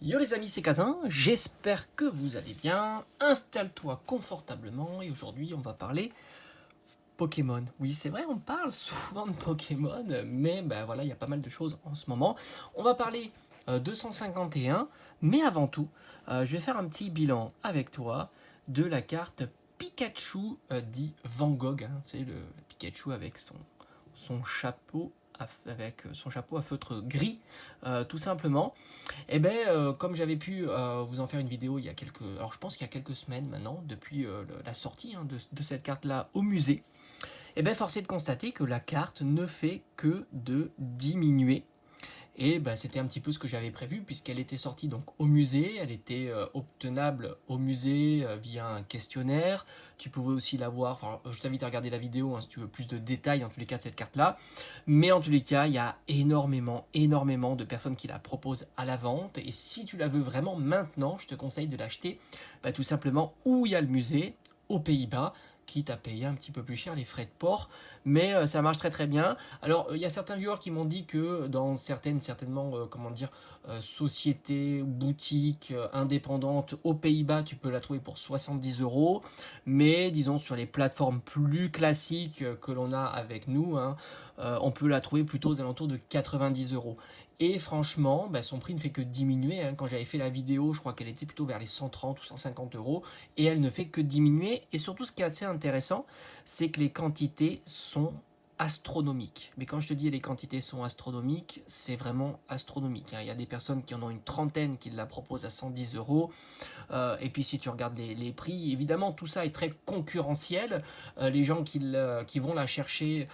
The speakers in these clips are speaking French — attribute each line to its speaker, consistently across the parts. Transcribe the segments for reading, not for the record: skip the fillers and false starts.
Speaker 1: Yo les amis, c'est Kazin, j'espère que vous allez bien. Installe-toi confortablement et aujourd'hui on va parler Pokémon. Oui, c'est vrai, on parle souvent de Pokémon, mais ben voilà, il y a pas mal de choses en ce moment. On va parler 251, mais avant tout, je vais faire un petit bilan avec toi de la carte Pikachu dit Van Gogh. C'est le Pikachu avec son chapeau avec son chapeau à feutre gris, tout simplement. Et bien, comme j'avais pu vous en faire une vidéo il y a quelques, alors je pense qu'il y a quelques semaines maintenant, depuis la sortie de cette carte-là au musée, et bien force est de constater que la carte ne fait que de diminuer. Et bah, c'était un petit peu ce que j'avais prévu puisqu'elle était sortie donc au musée, elle était obtenable au musée via un questionnaire. Tu pouvais aussi la voir, enfin, je t'invite à regarder la vidéo si tu veux plus de détails en tous les cas de cette carte-là. Mais en tous les cas, il y a énormément de personnes qui la proposent à la vente. Et si tu la veux vraiment maintenant, je te conseille de l'acheter tout simplement où il y a le musée, aux Pays-Bas, quitte à payer un petit peu plus cher les frais de port, mais ça marche très bien. Alors il y a certains viewers qui m'ont dit que dans certainement sociétés, boutiques indépendantes aux Pays-Bas, tu peux la trouver pour 70 €, mais disons sur les plateformes plus classiques que l'on a avec nous, on peut la trouver plutôt aux alentours de 90 €. Et franchement, son prix ne fait que diminuer. Quand j'avais fait la vidéo, je crois qu'elle était plutôt vers les 130 ou 150 €. Et elle ne fait que diminuer. Et surtout, ce qui est assez intéressant, c'est que les quantités sont astronomiques. Mais quand je te dis les quantités sont astronomiques, c'est vraiment astronomique. Il y a des personnes qui en ont une trentaine qui la proposent à 110 €. Et puis si tu regardes les prix, évidemment tout ça est très concurrentiel. Les gens qui vont la chercher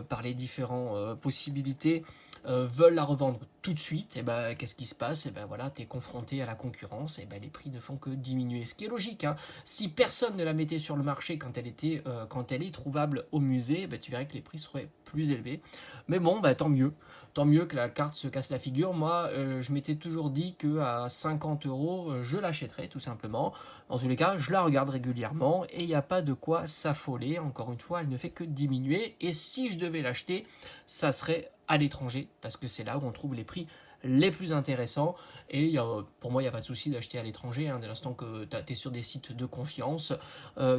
Speaker 1: par les différentes possibilités veulent la revendre tout de suite. Et ben qu'est-ce qui se passe? Et ben voilà, tu es confronté à la concurrence, et ben les prix ne font que diminuer. Ce qui est logique, si personne ne la mettait sur le marché quand elle est trouvable au musée, tu verrais que les prix seraient plus élevés. Mais bon, tant mieux. Tant mieux que la carte se casse la figure. Moi, je m'étais toujours dit qu'à 50 €, je l'achèterais tout simplement. Dans tous les cas, je la regarde régulièrement et il n'y a pas de quoi s'affoler. Encore une fois, elle ne fait que diminuer. Et si je devais l'acheter, ça serait à l'étranger parce que c'est là où on trouve les prix les plus intéressants. Et pour moi, il n'y a pas de souci d'acheter à l'étranger. Dès l'instant que tu es sur des sites de confiance,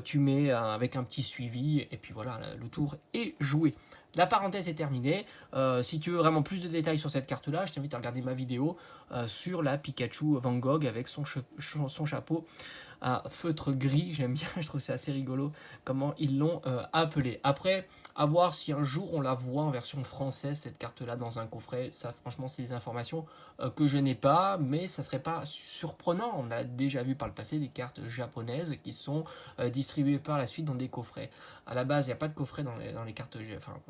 Speaker 1: tu mets avec un petit suivi et puis voilà, le tour est joué. La parenthèse est terminée. Si tu veux vraiment plus de détails sur cette carte-là, je t'invite à regarder ma vidéo sur la Pikachu Van Gogh avec son chapeau à feutre gris. J'aime bien, je trouve c'est assez rigolo comment ils l'ont appelé. Après, à voir si un jour on la voit en version française, cette carte-là, dans un coffret. Ça, franchement, c'est des informations que je n'ai pas, mais ça serait pas surprenant. On a déjà vu par le passé des cartes japonaises qui sont distribuées par la suite dans des coffrets. À la base, il n'y a pas de coffret dans les cartes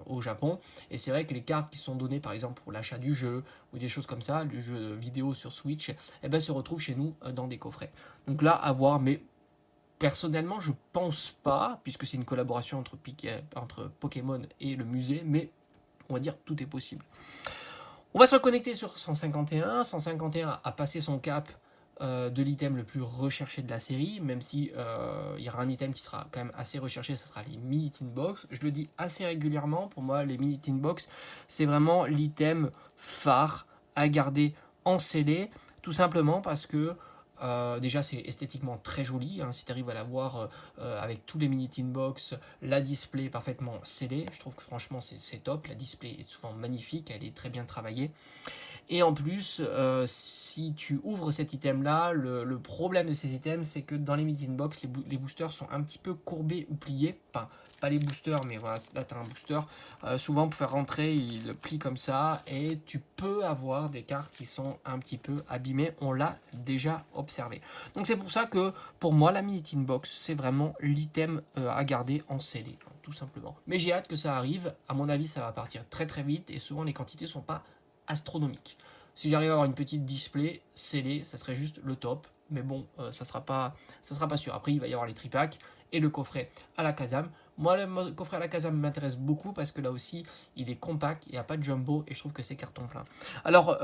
Speaker 1: au Japon, et c'est vrai que les cartes qui sont données, par exemple, pour l'achat du jeu, ou des choses comme ça, le jeu vidéo sur Switch, se retrouvent chez nous dans des coffrets. Donc là, à voir, mais personnellement, je pense pas, puisque c'est une collaboration entre Pokémon et le musée, mais on va dire tout est possible. On va se reconnecter sur 151. 151 a passé son cap de l'item le plus recherché de la série, même si il y aura un item qui sera quand même assez recherché, ce sera les mini tin box. Je le dis assez régulièrement, pour moi les mini tin box c'est vraiment l'item phare à garder en scellé, tout simplement parce que déjà c'est esthétiquement très joli, si tu arrives à la voir avec tous les mini tin box, la display parfaitement scellée, je trouve que franchement c'est top, la display est souvent magnifique, elle est très bien travaillée. Et en plus, si tu ouvres cet item là, le problème de ces items, c'est que dans les mini tin box, les boosters sont un petit peu courbés ou pliés. Enfin, pas les boosters, mais voilà, là tu as un booster. Souvent, pour faire rentrer, il plie comme ça. Et tu peux avoir des cartes qui sont un petit peu abîmées. On l'a déjà observé. Donc c'est pour ça que pour moi, la mini tin box, c'est vraiment l'item à garder en scellé, tout simplement. Mais j'ai hâte que ça arrive. À mon avis, ça va partir très vite. Et souvent, les quantités sont pas astronomique. Si j'arrive à avoir une petite display scellée, ça serait juste le top. Mais bon, ça sera pas sûr. Après, il va y avoir les tripacks et le coffret à la Kazam Moi, le coffret à la casa m'intéresse beaucoup parce que là aussi, il est compact, il n'y a pas de jumbo et je trouve que c'est carton plein. Alors,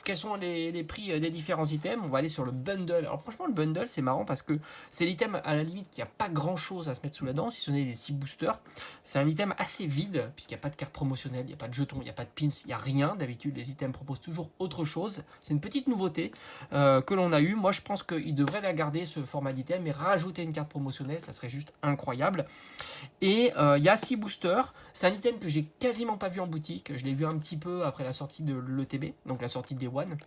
Speaker 1: quels sont les prix des différents items? On va aller sur le bundle. Alors franchement, le bundle, c'est marrant parce que c'est l'item à la limite qui a pas grand-chose à se mettre sous la dent, si ce n'est des 6 boosters. C'est un item assez vide, puisqu'il n'y a pas de carte promotionnelle, il n'y a pas de jetons, il n'y a pas de pins, il n'y a rien. D'habitude, les items proposent toujours autre chose. C'est une petite nouveauté que l'on a eue. Moi, je pense qu'ils devraient la garder, ce format d'item, et rajouter une carte promotionnelle, ça serait juste incroyable. Et il y a 6 boosters. C'est un item que j'ai quasiment pas vu en boutique. Je l'ai vu un petit peu après la sortie de l'ETB, donc la sortie des One.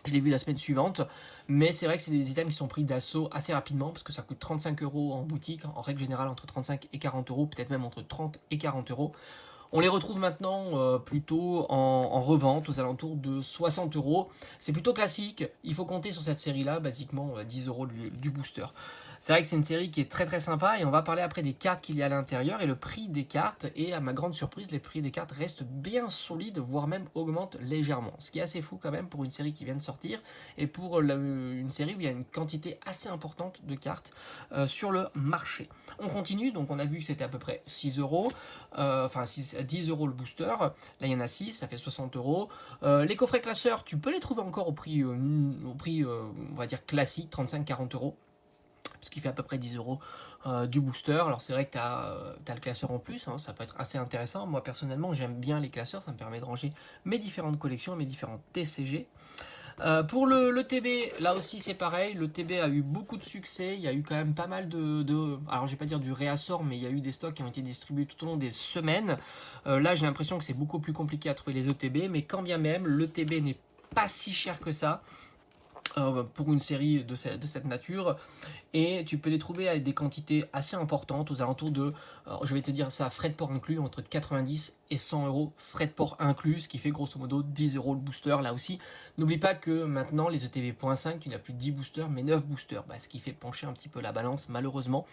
Speaker 1: Je l'ai vu la semaine suivante, mais c'est vrai que c'est des items qui sont pris d'assaut assez rapidement parce que ça coûte 35 € en boutique, en règle générale entre 35 et 40 €, peut-être même entre 30 et 40 €. On les retrouve maintenant plutôt en revente aux alentours de 60 €. C'est plutôt classique, il faut compter sur cette série-là, basiquement 10 € du booster. C'est vrai que c'est une série qui est très très sympa et on va parler après des cartes qu'il y a à l'intérieur et le prix des cartes. Et à ma grande surprise, les prix des cartes restent bien solides, voire même augmentent légèrement. Ce qui est assez fou quand même pour une série qui vient de sortir et pour une série où il y a une quantité assez importante de cartes sur le marché. On continue, donc on a vu que c'était à peu près 6 €, enfin 10 € le booster. Là il y en a 6, ça fait 60 €. Les coffrets classeurs, tu peux les trouver encore au prix, on va dire classique, 35-40 €. Ce qui fait à peu près 10 € du booster. Alors c'est vrai que tu as, le classeur en plus, hein, ça peut être assez intéressant. Moi personnellement j'aime bien les classeurs, ça me permet de ranger mes différentes collections, mes différents TCG. Pour le TB, là aussi c'est pareil, le TB a eu beaucoup de succès, il y a eu quand même pas mal alors je vais pas dire du réassort, mais il y a eu des stocks qui ont été distribués tout au long des semaines. Là j'ai l'impression que c'est beaucoup plus compliqué à trouver les ETB, mais quand bien même, le TB n'est pas si cher que ça. Pour une série de cette nature, et tu peux les trouver à des quantités assez importantes, aux alentours de, je vais te dire ça, frais de port inclus, entre 90 et 100 €, frais de port inclus, ce qui fait grosso modo 10 € le booster. Là aussi, n'oublie pas que maintenant les ETB.5, tu n'as plus 10 boosters mais 9 boosters, ce qui fait pencher un petit peu la balance malheureusement.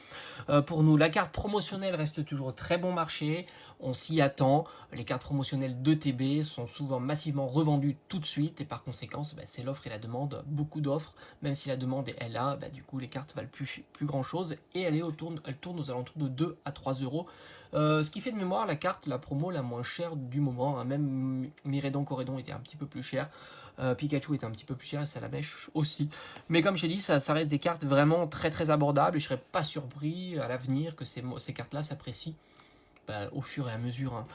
Speaker 1: Pour nous, la carte promotionnelle reste toujours très bon marché, on s'y attend. Les cartes promotionnelles d'ETB sont souvent massivement revendues tout de suite, et par conséquent c'est l'offre et la demande, beaucoup d'offres, même si la demande est là, du coup les cartes valent plus grand chose, et elle tourne aux alentours de 2 à 3 €. Ce qui fait de mémoire la carte, la promo la moins chère du moment, hein. Même Miredon Corédon était un petit peu plus cher, Pikachu était un petit peu plus cher, et Salamèche aussi. Mais comme je t'ai dit, ça reste des cartes vraiment très très abordables, et je serais pas surpris à l'avenir que ces cartes-là s'apprécient au fur et à mesure, hein.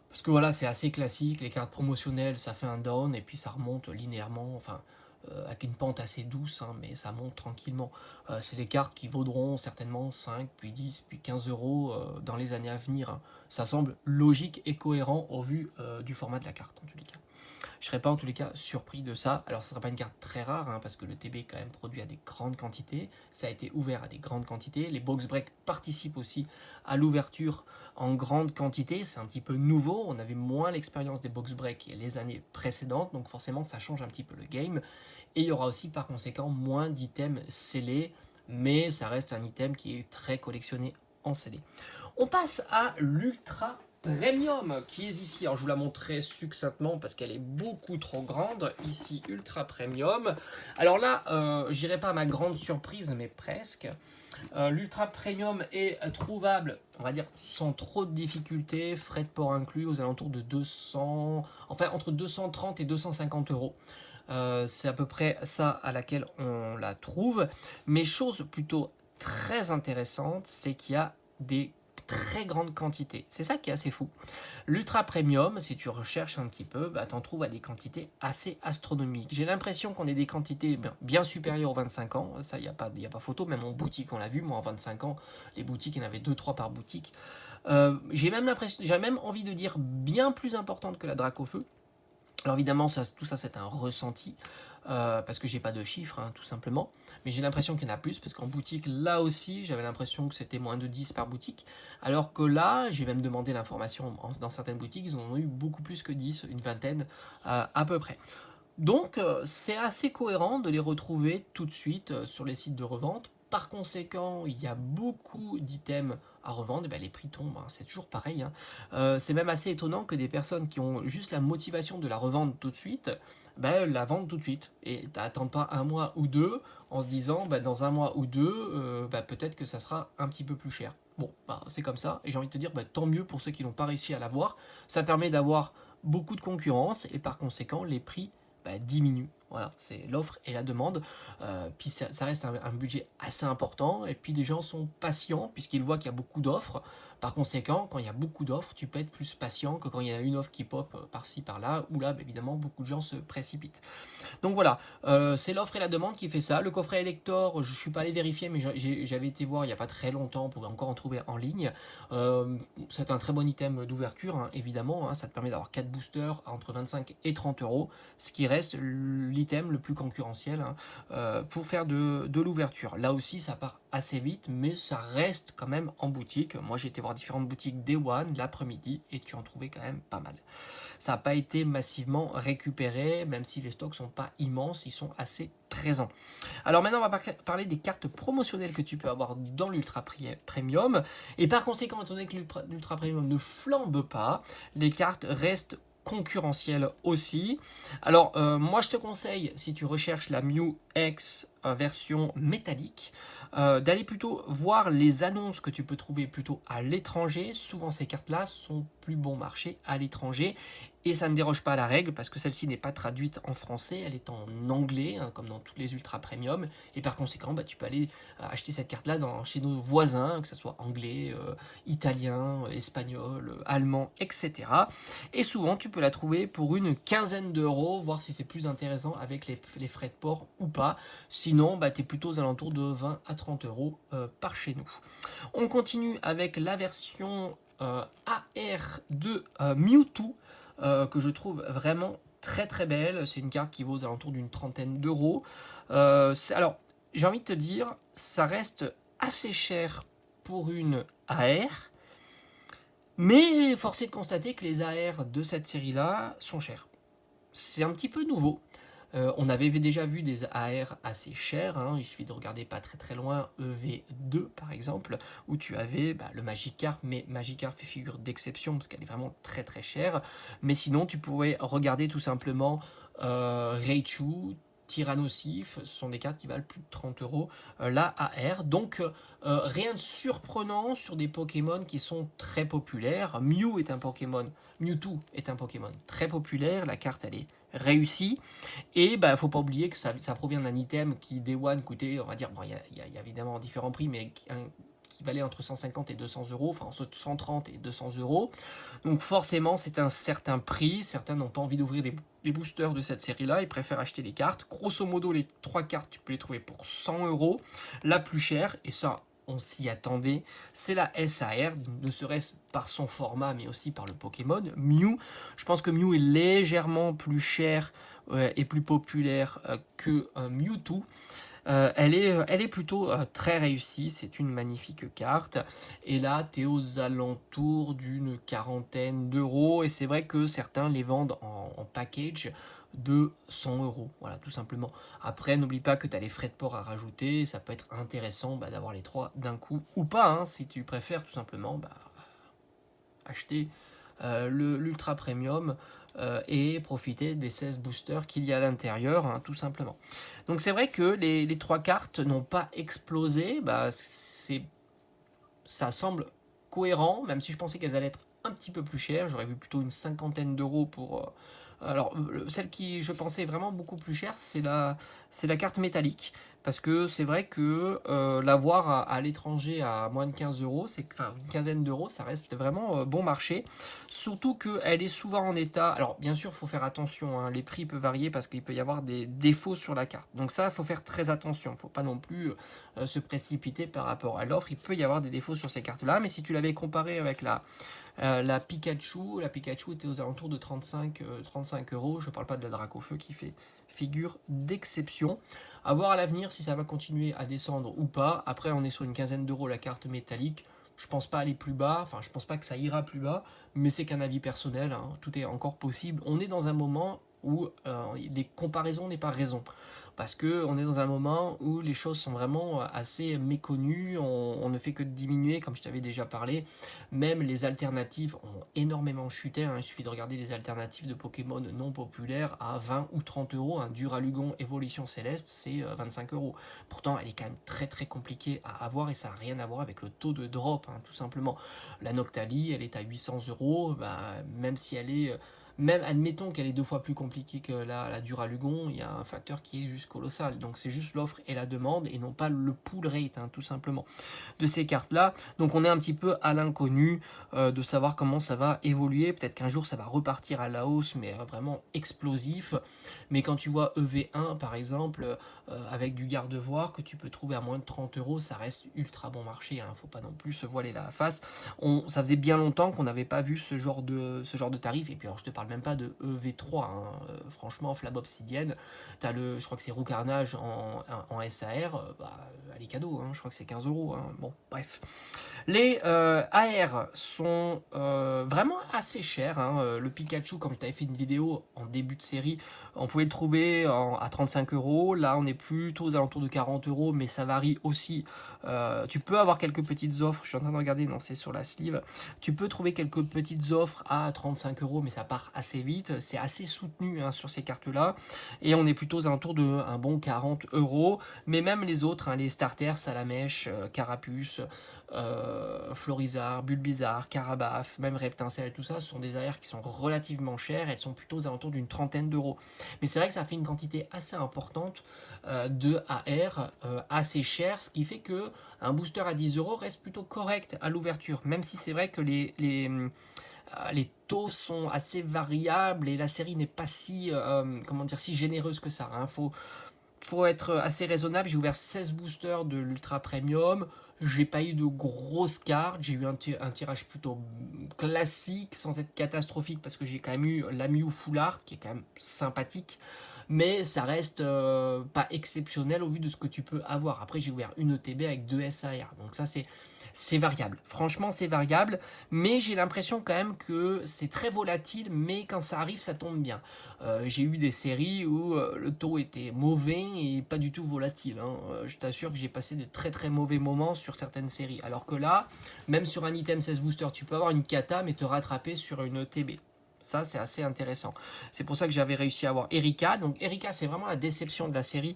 Speaker 1: Parce que voilà, c'est assez classique, les cartes promotionnelles, ça fait un down, et puis ça remonte linéairement, enfin, avec une pente assez douce, hein, mais ça monte tranquillement. C'est des cartes qui vaudront certainement 5, puis 10, puis 15 € dans les années à venir, hein. Ça semble logique et cohérent au vu du format de la carte, en tous les cas. Je ne serais pas en tous les cas surpris de ça. Alors ce ne sera pas une carte très rare, hein, parce que le TB est quand même produit à des grandes quantités. Ça a été ouvert à des grandes quantités. Les box break participent aussi à l'ouverture en grande quantité. C'est un petit peu nouveau. On avait moins l'expérience des box break les années précédentes. Donc forcément ça change un petit peu le game. Et il y aura aussi par conséquent moins d'items scellés. Mais ça reste un item qui est très collectionné en scellé. On passe à l'Ultra Premium qui est ici. Alors je vous la montrerai succinctement parce qu'elle est beaucoup trop grande. Ici, Ultra Premium. Alors là, j'irai pas à ma grande surprise, mais presque. L'Ultra Premium est trouvable, on va dire, sans trop de difficultés, frais de port inclus, aux alentours de 200, enfin entre 230 et 250 €. C'est à peu près ça à laquelle on la trouve. Mais chose plutôt très intéressante, c'est qu'il y a des très grande quantité. C'est ça qui est assez fou. L'Ultra Premium, si tu recherches un petit peu, t'en trouves à des quantités assez astronomiques. J'ai l'impression qu'on est des quantités bien supérieures aux 25 ans. Ça, il n'y a pas photo. Même en boutique, on l'a vu. Moi, en 25 ans, les boutiques, il y en avait 2-3 par boutique. J'ai même envie de dire bien plus importante que la Dracofeu. Alors évidemment, tout ça, c'est un ressenti. Parce que j'ai pas de chiffres, hein, tout simplement. Mais j'ai l'impression qu'il y en a plus, parce qu'en boutique, là aussi, j'avais l'impression que c'était moins de 10 par boutique. Alors que là, j'ai même demandé l'information dans certaines boutiques, ils en ont eu beaucoup plus que 10, une vingtaine à peu près. Donc, c'est assez cohérent de les retrouver tout de suite sur les sites de revente. Par conséquent, il y a beaucoup d'items à revendre, et les prix tombent, hein, c'est toujours pareil, hein. C'est même assez étonnant que des personnes qui ont juste la motivation de la revendre tout de suite, la vendent tout de suite. Et t'attends pas un mois ou deux en se disant dans un mois ou deux, peut-être que ça sera un petit peu plus cher. Bon, bah, c'est comme ça, et j'ai envie de te dire, bah, tant mieux pour ceux qui n'ont pas réussi à l'avoir. Ça permet d'avoir beaucoup de concurrence, et par conséquent, les prix diminuent. Voilà, c'est l'offre et la demande. Puis ça reste un budget assez important, et puis les gens sont patients, puisqu'ils voient qu'il y a beaucoup d'offres. Par conséquent, quand il y a beaucoup d'offres, tu peux être plus patient que quand il y a une offre qui pop par-ci, par-là, où là, évidemment, beaucoup de gens se précipitent. Donc voilà, c'est l'offre et la demande qui fait ça. Le coffret Elector, je ne suis pas allé vérifier, mais j'avais été voir il n'y a pas très longtemps, on pouvait encore en trouver en ligne. C'est un très bon item d'ouverture, hein, évidemment, hein, ça te permet d'avoir 4 boosters entre 25 et 30 euros, ce qui reste l'item le plus concurrentiel, hein, pour faire de l'ouverture. Là aussi, ça part assez vite, mais ça reste quand même en boutique. Moi, j'ai été voir différentes boutiques Day One l'après-midi, et tu en trouvais quand même pas mal. Ça n'a pas été massivement récupéré, même si les stocks sont pas immenses, ils sont assez présents. Alors maintenant, on va parler des cartes promotionnelles que tu peux avoir dans l'Ultra Premium. Et par conséquent, étant donné que l'Ultra Premium ne flambe pas, les cartes restent concurrentielles aussi. Alors, moi, je te conseille, si tu recherches la Mew X version métallique, d'aller plutôt voir les annonces que tu peux trouver plutôt à l'étranger. Souvent, ces cartes-là sont plus bon marché à l'étranger, et ça ne déroge pas à la règle parce que celle-ci n'est pas traduite en français, elle est en anglais, hein, comme dans toutes les ultra premium, et par conséquent tu peux aller acheter cette carte là chez nos voisins, que ce soit anglais, italien, espagnol, allemand, etc. Et souvent tu peux la trouver pour une quinzaine d'euros, voir si c'est plus intéressant avec les frais de port ou pas. Sinon tu es plutôt aux alentours de 20 à 30 euros par chez nous. On continue avec la version AR de Mewtwo, que je trouve vraiment très très belle. C'est une carte qui vaut aux alentours d'une trentaine d'euros. Alors, j'ai envie de te dire, ça reste assez cher pour une AR, mais force est de constater que les AR de cette série-là sont chers. C'est un petit peu nouveau. On avait déjà vu des AR assez chers, hein, il suffit de regarder pas très très loin, EV2 par exemple, où tu avais le Magikarp, mais Magikarp fait figure d'exception parce qu'elle est vraiment très très chère. Mais sinon, tu pourrais regarder tout simplement Raichu, Tyrannosif, ce sont des cartes qui valent plus de 30 euros la AR. Donc rien de surprenant sur des Pokémon qui sont très populaires. Mewtwo est un Pokémon très populaire, la carte elle est réussie. Et faut pas oublier que ça provient d'un item qui Day One coûtait, on va dire, bon, il y a évidemment différents prix, mais qui valait entre 150 et 200 euros, enfin entre 130 et 200 euros. Donc forcément, c'est un certain prix. Certains n'ont pas envie d'ouvrir les boosters de cette série-là, ils préfèrent acheter les cartes. Grosso modo, les 3 cartes, tu peux les trouver pour 100 euros. La plus chère, et ça, on s'y attendait, c'est la SAR, ne serait-ce par son format, mais aussi par le Pokémon Mew. Je pense que Mew est légèrement plus cher et plus populaire que Mewtwo. Elle est plutôt très réussie, c'est une magnifique carte. Et là, tu es aux alentours d'une quarantaine d'euros. Et c'est vrai que certains les vendent en package de 100 euros. Voilà, tout simplement. Après, n'oublie pas que tu as les frais de port à rajouter. Ça peut être intéressant d'avoir les 3 d'un coup ou pas, hein, si tu préfères tout simplement acheter l'Ultra Premium et profiter des 16 boosters qu'il y a à l'intérieur, hein, tout simplement. Donc c'est vrai que les 3 cartes n'ont pas explosé, ça semble cohérent, même si je pensais qu'elles allaient être un petit peu plus chères. J'aurais vu plutôt une cinquantaine d'euros pour... alors, celle qui je pensais vraiment beaucoup plus chère, c'est la carte métallique. Parce que c'est vrai que l'avoir à l'étranger à moins de 15 euros, enfin une quinzaine d'euros, ça reste vraiment bon marché. Surtout qu'elle est souvent en état. Alors bien sûr, il faut faire attention, hein, les prix peuvent varier parce qu'il peut y avoir des défauts sur la carte. Donc ça, il faut faire très attention. Il ne faut pas non plus se précipiter par rapport à l'offre. Il peut y avoir des défauts sur ces cartes-là. Mais si tu l'avais comparé avec la Pikachu était aux alentours de 35 euros. Je ne parle pas de la Dracofeu qui fait figure d'exception. À voir à l'avenir si ça va continuer à descendre ou pas. Après, on est sur une quinzaine d'euros la carte métallique. Je pense pas aller plus bas, enfin je pense pas que ça ira plus bas, mais c'est qu'un avis personnel, hein. Tout est encore possible. On est dans un moment où les comparaisons n'est pas raison. Parce qu'on est dans un moment où les choses sont vraiment assez méconnues, on ne fait que diminuer, comme je t'avais déjà parlé. Même les alternatives ont énormément chuté, hein. Il suffit de regarder les alternatives de Pokémon non populaires à 20 ou 30 euros. Un Duralugon Évolution Céleste, c'est 25 euros. Pourtant, elle est quand même très très compliquée à avoir et ça n'a rien à voir avec le taux de drop, hein, tout simplement. La Noctali, elle est à 800 euros, bah, même si elle est même admettons qu'elle est 2 fois plus compliquée que la Duralugon, il y a un facteur qui est juste colossal. Donc c'est juste l'offre et la demande et non pas le pull rate, hein, tout simplement, de ces cartes-là. Donc on est un petit peu à l'inconnu de savoir comment ça va évoluer. Peut-être qu'un jour ça va repartir à la hausse, mais vraiment explosif. Mais quand tu vois EV1 par exemple, avec du garde-voir que tu peux trouver à moins de 30 euros, ça reste ultra bon marché. Hein, faut pas non plus se voiler la face. Ça faisait bien longtemps qu'on n'avait pas vu ce genre de tarif. Et puis alors je te parle même pas de EV3, hein. Franchement, Flab Obsidienne, t'as je crois que c'est Roux Carnage en SAR, bah, allez cadeau, hein, je crois que c'est 15 euros. Hein. Bon, bref. Les AR sont vraiment assez chers. Hein. Le Pikachu, comme je t'avais fait une vidéo en début de série, on pouvait le trouver à 35 euros. Là, on est plutôt aux alentours de 40 euros, mais ça varie aussi. Tu peux avoir quelques petites offres. Je suis en train de regarder, non, c'est sur la sleeve. Tu peux trouver quelques petites offres à 35 euros, mais ça part assez vite. C'est assez soutenu, hein, sur ces cartes-là. Et on est plutôt aux alentours de un bon 40 euros. Mais même les autres, hein, les starters, Salamèche, Carapuce, Florizard, Bulbizarre, Carabaf, même Reptincelle et tout ça, ce sont des AR qui sont relativement chères. Elles sont plutôt aux alentours d'une trentaine d'euros. Mais c'est vrai que ça fait une quantité assez importante de AR assez cher, ce qui fait que un booster à 10 euros reste plutôt correct à l'ouverture, même si c'est vrai que les taux sont assez variables et la série n'est pas si, comment dire, si généreuse que ça. Hein. Faut être assez raisonnable. J'ai ouvert 16 boosters de l'Ultra Premium. J'ai pas eu de grosses cartes. J'ai eu un tirage plutôt classique sans être catastrophique parce que j'ai quand même eu la Mew Full Art qui est quand même sympathique. Mais ça reste pas exceptionnel au vu de ce que tu peux avoir. Après, j'ai ouvert une ETB avec 2 SAR. Donc ça, c'est variable. Franchement, c'est variable. Mais j'ai l'impression quand même que c'est très volatile. Mais quand ça arrive, ça tombe bien. J'ai eu des séries où le taux était mauvais et pas du tout volatile. Hein. Je t'assure que j'ai passé de très très mauvais moments sur certaines séries. Alors que là, même sur un item 16 booster, tu peux avoir une kata mais te rattraper sur une ETB. Ça, c'est assez intéressant. C'est pour ça que j'avais réussi à avoir Erika. Donc Erika, c'est vraiment la déception de la série,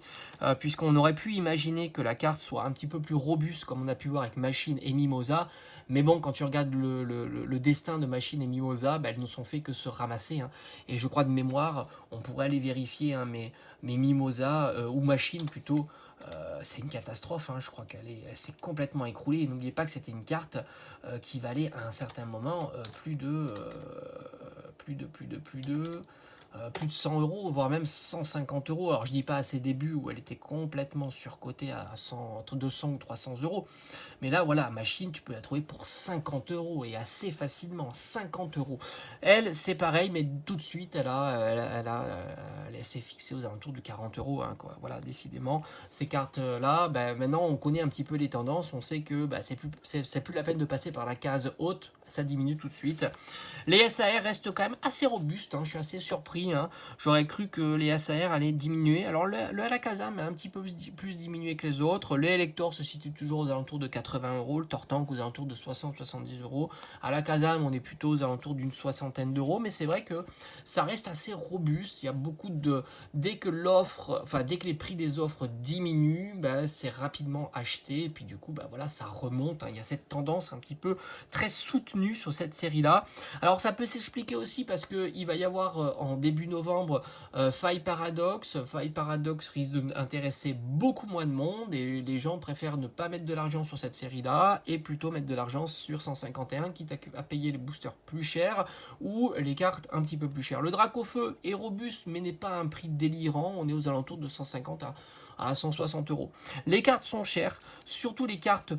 Speaker 1: puisqu'on aurait pu imaginer que la carte soit un petit peu plus robuste, comme on a pu voir avec Machine et Mimosa. Mais bon, quand tu regardes le destin de Machine et Mimosa, bah, elles ne sont fait que se ramasser. Hein. Et je crois de mémoire, on pourrait aller vérifier, hein, mais Mimosa, ou Machine plutôt, c'est une catastrophe, hein. Je crois elle s'est complètement écroulée. Et n'oubliez pas que c'était une carte qui valait à un certain moment plus de 100 euros, voire même 150 euros. Alors je dis pas à ses débuts où elle était complètement surcotée à 100, entre 200 ou 300 euros. Mais là, voilà, Machine, tu peux la trouver pour 50 euros et assez facilement. 50 euros. Elle, c'est pareil, mais tout de suite, elle s'est fixée aux alentours de 40 euros. Hein, quoi. Voilà, décidément, ces cartes-là, ben, maintenant, on connaît un petit peu les tendances. On sait que ben, c'est plus la peine de passer par la case haute. Ça diminue tout de suite. Les SAR restent quand même assez robustes. Hein, je suis assez surpris. Hein. J'aurais cru que les SAR allaient diminuer. Alors, le Alakazam a un petit peu plus diminué que les autres. Le Elector se situe toujours aux alentours de 80 euros. Le Tortank aux alentours de 60-70 euros. Alakazam, on est plutôt aux alentours d'une soixantaine d'euros. Mais c'est vrai que ça reste assez robuste. Il y a beaucoup de. Dès que les prix des offres diminuent, ben, c'est rapidement acheté. Et puis, du coup, ben, voilà, ça remonte. Hein. Il y a cette tendance un petit peu très soutenue sur cette série-là. Alors, ça peut s'expliquer aussi parce qu'il va y avoir en début novembre Faille Paradox. Faille Paradox risque d'intéresser beaucoup moins de monde et les gens préfèrent ne pas mettre de l'argent sur cette série-là et plutôt mettre de l'argent sur 151, quitte à payer les boosters plus chers ou les cartes un petit peu plus chères. Le Dracofeu est robuste mais n'est pas à un prix délirant. On est aux alentours de 150 à 160 euros. Les cartes sont chères, surtout les cartes,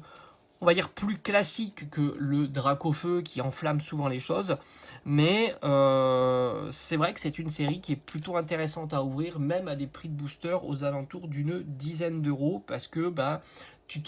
Speaker 1: on va dire, plus classique que le Dracofeu qui enflamme souvent les choses. Mais c'est vrai que c'est une série qui est plutôt intéressante à ouvrir, même à des prix de booster aux alentours d'une dizaine d'euros, parce que bah, tu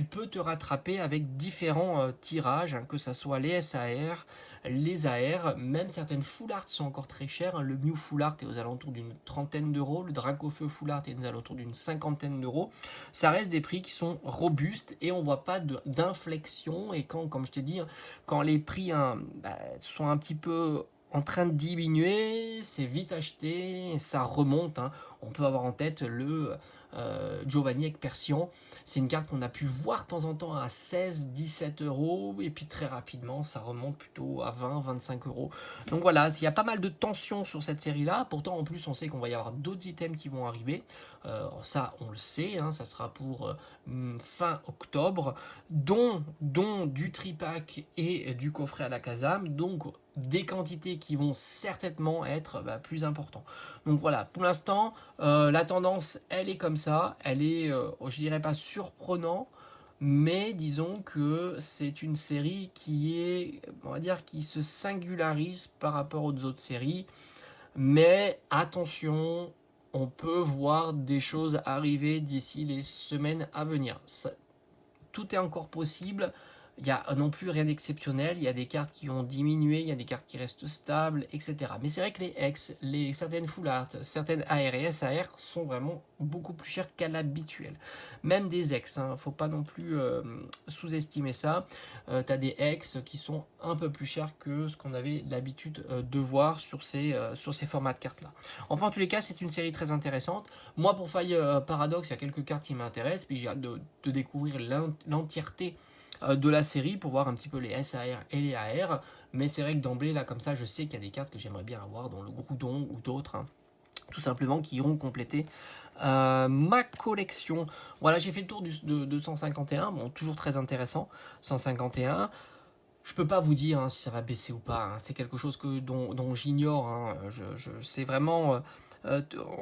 Speaker 1: peux te rattraper avec différents tirages, hein, que ce soit les SAR, les AR, même certaines full art sont encore très chères, hein. Le Mew full art est aux alentours d'une trentaine d'euros, le Dracofeu full art est aux alentours d'une cinquantaine d'euros. Ça reste des prix qui sont robustes et on voit pas d'inflexion. Et quand, comme je te dis, quand les prix sont un petit peu en train de diminuer, c'est vite acheté, ça remonte, hein. On peut avoir en tête le Giovanni avec Persian. C'est une carte qu'on a pu voir de temps en temps à 16-17 euros, et puis très rapidement ça remonte plutôt à 20-25 euros. Donc voilà, il y a pas mal de tensions sur cette série-là. Pourtant, en plus, on sait qu'on va y avoir d'autres items qui vont arriver. Ça, on le sait, hein, ça sera pour fin octobre, dont du tripack et du coffret à la Kazam. Donc des quantités qui vont certainement être plus importantes. Donc voilà, pour l'instant, la tendance, elle est comme ça. Elle est, je dirais pas surprenant, mais disons que c'est une série qui est, on va dire, qui se singularise par rapport aux autres séries. Mais attention, on peut voir des choses arriver d'ici les semaines à venir. Tout est encore possible. Il n'y a non plus rien d'exceptionnel. Il y a des cartes qui ont diminué, il y a des cartes qui restent stables, etc. Mais c'est vrai que les X, certaines Full Art, certaines AR et SAR sont vraiment beaucoup plus chères qu'à l'habituel. Même des X, hein, faut pas non plus sous-estimer ça. Tu as des X qui sont un peu plus chers que ce qu'on avait l'habitude de voir sur ces formats de cartes-là. Enfin, en tous les cas, c'est une série très intéressante. Moi, pour Faille Paradox, il y a quelques cartes qui m'intéressent, puis j'ai hâte de découvrir l'entièreté de la série pour voir un petit peu les SAR et les AR. Mais c'est vrai que d'emblée, là, comme ça, je sais qu'il y a des cartes que j'aimerais bien avoir, dont le Groudon ou d'autres, hein, tout simplement, qui iront compléter ma collection. Voilà, j'ai fait le tour de 151. Bon, toujours très intéressant, 151. Je peux pas vous dire si ça va baisser ou pas, hein. C'est quelque chose dont j'ignore, hein. C'est vraiment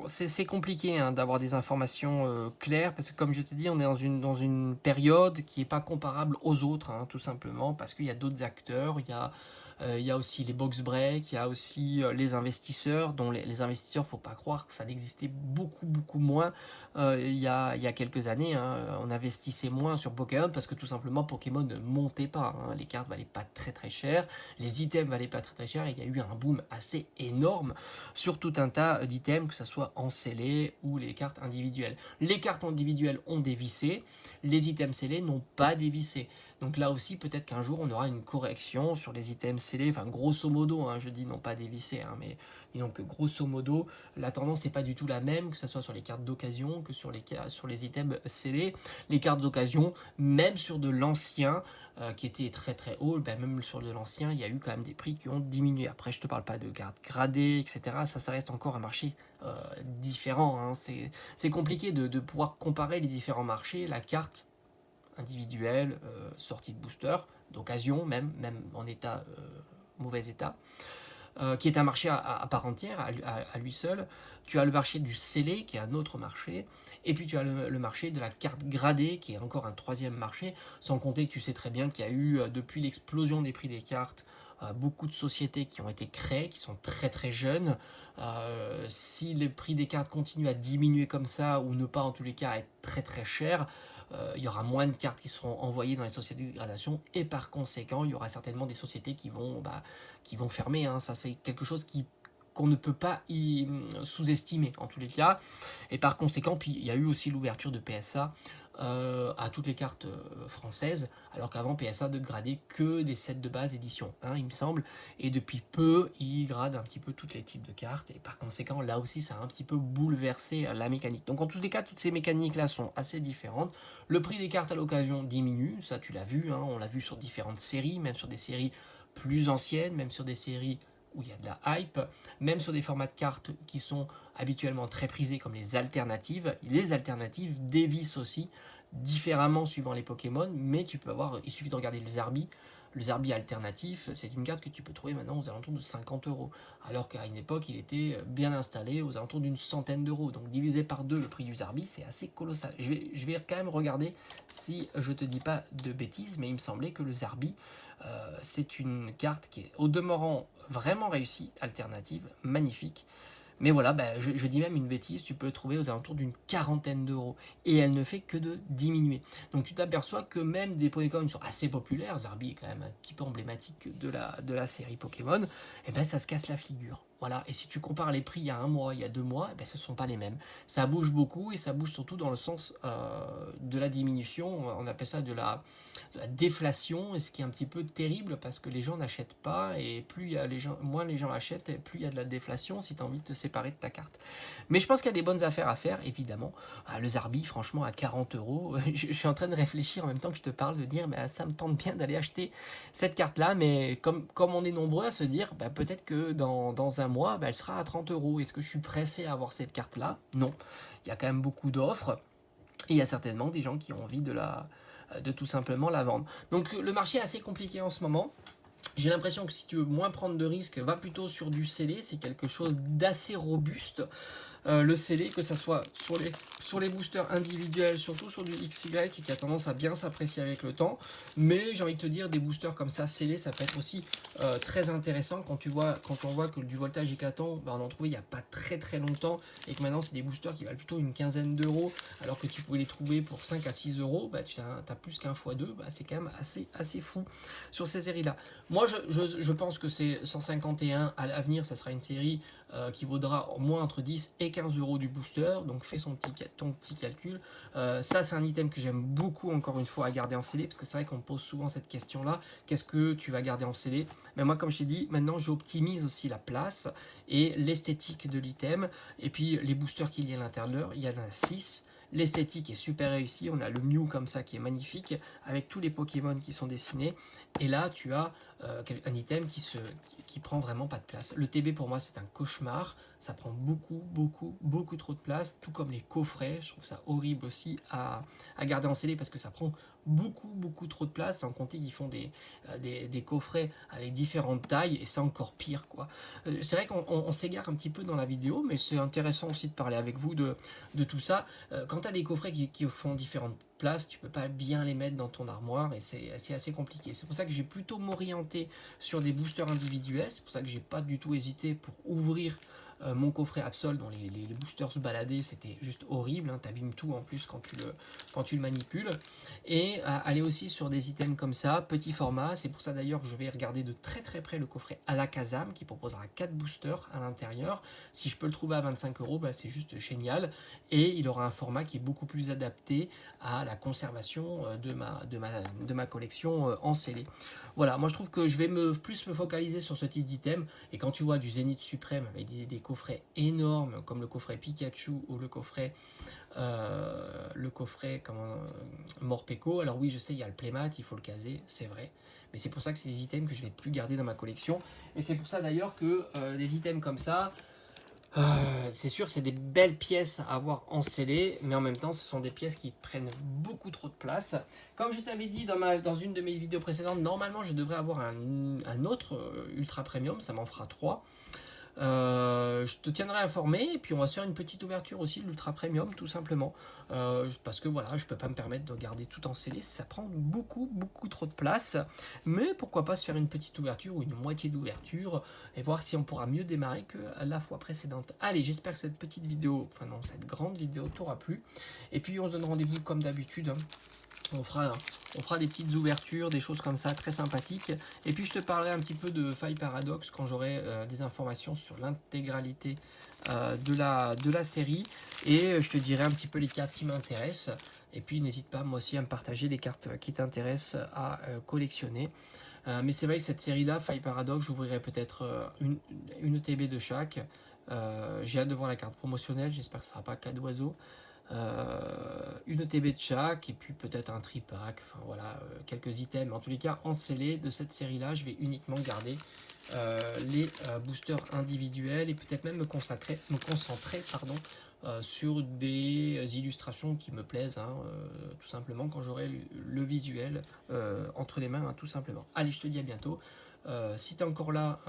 Speaker 1: c'est compliqué, hein, d'avoir des informations claires, parce que comme je te dis, on est dans une période qui n'est pas comparable aux autres, hein, tout simplement parce qu'il y a d'autres acteurs. Il y a aussi les box break, il y a aussi les investisseurs, dont les investisseurs, faut pas croire que ça n'existait beaucoup moins il y a quelques années, hein. On investissait moins sur Pokémon parce que tout simplement Pokémon ne montait pas, hein. Les cartes valaient pas très cher, les items valaient pas très cher, et il y a eu un boom assez énorme sur tout un tas d'items, que ce soit en scellé ou les cartes individuelles. Les cartes individuelles ont dévissé, les items scellés n'ont pas dévissé. Donc là aussi, peut-être qu'un jour, on aura une correction sur les items scellés. Enfin, grosso modo, hein, je dis non pas dévissé, hein, mais disons que grosso modo, la tendance n'est pas du tout la même, que ce soit sur les cartes d'occasion que sur les items scellés. Les cartes d'occasion, même sur de l'ancien, qui était très haut, ben même sur de l'ancien, il y a eu quand même des prix qui ont diminué. Après, je te parle pas de cartes gradées, etc. Ça reste encore un marché différent, hein. C'est compliqué de pouvoir comparer les différents marchés. La carte individuelle, sortie de booster, d'occasion, même en état mauvais état, qui est un marché à part entière, à lui seul. Tu as le marché du scellé, qui est un autre marché, et puis tu as le marché de la carte gradée, qui est encore un troisième marché, sans compter que tu sais très bien qu'il y a eu, depuis l'explosion des prix des cartes, beaucoup de sociétés qui ont été créées, qui sont très jeunes. Si les prix des cartes continuent à diminuer comme ça, ou ne pas en tous les cas être très cher, il y aura moins de cartes qui seront envoyées dans les sociétés de gradation, et par conséquent il y aura certainement des sociétés qui vont fermer, hein. Ça, c'est quelque chose qu'on ne peut pas sous-estimer en tous les cas. Et par conséquent, puis il y a eu aussi l'ouverture de PSA à toutes les cartes françaises, alors qu'avant PSA ne gradait que des sets de base édition 1, il me semble, et depuis peu il grade un petit peu tous les types de cartes, et par conséquent là aussi ça a un petit peu bouleversé la mécanique. Donc en tous les cas, toutes ces mécaniques là sont assez différentes. Le prix des cartes à l'occasion diminue, ça tu l'as vu, hein, on l'a vu sur différentes séries, même sur des séries plus anciennes, même sur des séries où il y a de la hype, même sur des formats de cartes qui sont habituellement très prisés comme les alternatives. Les alternatives dévissent aussi différemment suivant les Pokémon, mais tu peux avoir, il suffit de regarder le Zarbi. Le Zarbi alternatif, c'est une carte que tu peux trouver maintenant aux alentours de 50 euros, alors qu'à une époque il était bien installé aux alentours d'une centaine d'euros. Donc divisé par deux le prix du Zarbi, c'est assez colossal. Je vais quand même regarder si je te dis pas de bêtises, mais il me semblait que le Zarbi, c'est une carte qui est au demeurant vraiment réussie, alternative, magnifique, Mais voilà, bah, je dis même une bêtise, tu peux le trouver aux alentours d'une quarantaine d'euros. Et elle ne fait que de diminuer. Donc tu t'aperçois que même des Pokémon sont assez populaires, Zarbi est quand même un petit peu emblématique de la série Pokémon, et ben ça se casse la figure. Voilà, et si tu compares les prix il y a un mois, il y a 2 mois, eh ben, ce ne sont pas les mêmes. Ça bouge beaucoup et ça bouge surtout dans le sens de la diminution. On appelle ça de la déflation, et ce qui est un petit peu terrible parce que les gens n'achètent pas et plus il y a les gens, moins les gens achètent et plus il y a de la déflation si tu as envie de te séparer de ta carte. Mais je pense qu'il y a des bonnes affaires à faire, évidemment. Ah, le Zarbi, franchement, à 40 euros, je suis en train de réfléchir en même temps que je te parle, de dire, mais ça me tente bien d'aller acheter cette carte-là, mais comme on est nombreux à se dire, bah, peut-être que dans un mois, bah, elle sera à 30 euros. Est-ce que je suis pressé à avoir cette carte-là? Non. Il y a quand même beaucoup d'offres. Et il y a certainement des gens qui ont envie de tout simplement la vendre. Donc le marché est assez compliqué en ce moment. J'ai l'impression que si tu veux moins prendre de risques, va plutôt sur du scellé, c'est quelque chose d'assez robuste. Le scellé, que ce soit sur les boosters individuels, surtout sur du XY, qui a tendance à bien s'apprécier avec le temps. Mais j'ai envie de te dire, des boosters comme ça, scellés, ça peut être aussi très intéressant quand on voit que du voltage éclatant, bah, on en trouvait il n'y a pas très très longtemps, et que maintenant c'est des boosters qui valent plutôt une quinzaine d'euros, alors que tu pouvais les trouver pour 5 à 6 euros, bah, tu as plus qu'un x2, bah, c'est quand même assez fou sur ces séries-là. Moi, je pense que c'est 151 à l'avenir, ça sera une série qui vaudra au moins entre 10 et 15 euros du booster. Donc fais ton petit calcul. Ça, c'est un item que j'aime beaucoup, encore une fois, à garder en scellé, parce que c'est vrai qu'on me pose souvent cette question-là. Qu'est-ce que tu vas garder en scellé? Mais moi, comme je t'ai dit, maintenant, j'optimise aussi la place et l'esthétique de l'item. Et puis, les boosters qu'il y a à l'intérieur, il y en a 6. L'esthétique est super réussie. On a le Mew comme ça qui est magnifique, avec tous les Pokémon qui sont dessinés. Et là, tu as un item qui prend vraiment pas de place. Le TB pour moi c'est un cauchemar, ça prend beaucoup trop de place, tout comme les coffrets, je trouve ça horrible aussi à garder en scellé parce que ça prend beaucoup trop de place, sans compter qu'ils font des coffrets avec différentes tailles et c'est encore pire quoi. C'est vrai qu'on s'égare un petit peu dans la vidéo, mais c'est intéressant aussi de parler avec vous de tout ça. Quand tu as des coffrets qui font différentes places, tu peux pas bien les mettre dans ton armoire et c'est assez compliqué. C'est pour ça que j'ai plutôt m'orienté sur des boosters individuels, c'est pour ça que j'ai pas du tout hésité pour ouvrir mon coffret Absol dont les boosters se baladaient, c'était juste horrible, hein, t'abîmes tout en plus quand tu le manipules. Et aller aussi sur des items comme ça, petit format, c'est pour ça d'ailleurs que je vais regarder de très près le coffret Alakazam qui proposera 4 boosters à l'intérieur. Si je peux le trouver à 25 euros, bah, c'est juste génial. Et il aura un format qui est beaucoup plus adapté à la conservation de ma collection en scellé. Voilà, moi je trouve que je vais plus me focaliser sur ce type d'item. Et quand tu vois du Zénith Suprême avec des coffrets énormes comme le coffret Pikachu ou le coffret Morpeko, alors oui je sais il y a le playmat, il faut le caser, c'est vrai. Mais c'est pour ça que c'est des items que je ne vais plus garder dans ma collection. Et c'est pour ça d'ailleurs que des items comme ça, c'est sûr, c'est des belles pièces à avoir encellées, mais en même temps, ce sont des pièces qui prennent beaucoup trop de place. Comme je t'avais dit dans une de mes vidéos précédentes, normalement, je devrais avoir un autre Ultra Premium, ça m'en fera 3. Je te tiendrai informé et puis on va se faire une petite ouverture aussi de l'Ultra Premium tout simplement parce que voilà je peux pas me permettre de garder tout en scellé, ça prend beaucoup trop de place, mais pourquoi pas se faire une petite ouverture ou une moitié d'ouverture et voir si on pourra mieux démarrer que la fois précédente. Allez, j'espère que cette petite vidéo, enfin non cette grande vidéo t'aura plu et puis on se donne rendez-vous comme d'habitude, hein. On fera des petites ouvertures, des choses comme ça, très sympathiques. Et puis je te parlerai un petit peu de Faille Paradox quand j'aurai des informations sur l'intégralité de la série. Et je te dirai un petit peu les cartes qui m'intéressent. Et puis n'hésite pas moi aussi à me partager les cartes qui t'intéressent à collectionner. Mais c'est vrai que cette série-là, Faille Paradox, j'ouvrirai peut-être une ETB de chaque. J'ai hâte de voir la carte promotionnelle, j'espère que ce ne sera pas cas d'oiseau. Une ETB de chaque et puis peut-être un tripack, enfin voilà, quelques items. En tous les cas, en scellé de cette série là, je vais uniquement garder les boosters individuels et peut-être même me concentrer sur des illustrations qui me plaisent, hein, tout simplement quand j'aurai le visuel entre les mains, hein, tout simplement. Allez, je te dis à bientôt. Si tu es encore là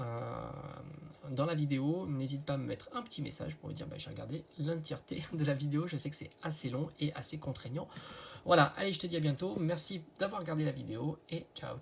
Speaker 1: dans la vidéo, n'hésite pas à me mettre un petit message pour me dire j'ai regardé l'entièreté de la vidéo. Je sais que c'est assez long et assez contraignant. Voilà, allez, je te dis à bientôt. Merci d'avoir regardé la vidéo et ciao.